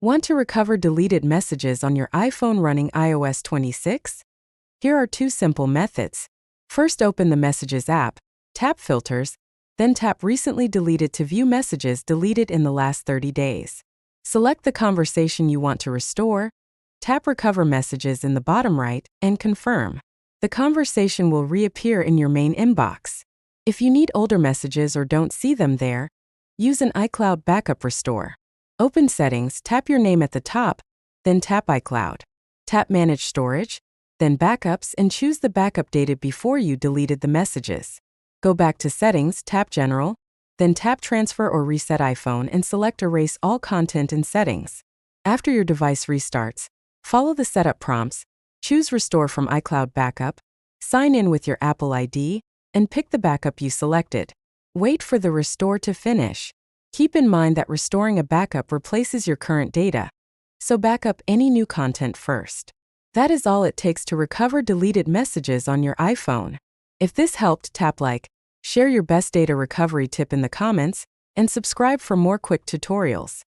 Want to recover deleted messages on your iPhone running iOS 26? Here are two simple methods. First, open the Messages app, tap Filters, then tap Recently Deleted to view messages deleted in the last 30 days. Select the conversation you want to restore, tap Recover Messages in the bottom right, and confirm. The conversation will reappear in your main inbox. If you need older messages or don't see them there, use an iCloud backup restore. Open Settings, tap your name at the top, then tap iCloud. Tap Manage Storage, then Backups, and choose the backup dated before you deleted the messages. Go back to Settings, tap General, then tap Transfer or Reset iPhone and select Erase all content and settings. After your device restarts, follow the setup prompts, choose Restore from iCloud Backup, sign in with your Apple ID, and pick the backup you selected. Wait for the restore to finish. Keep in mind that restoring a backup replaces your current data, so back up any new content first. That is all it takes to recover deleted messages on your iPhone. If this helped, tap like, share your best data recovery tip in the comments, and subscribe for more quick tutorials.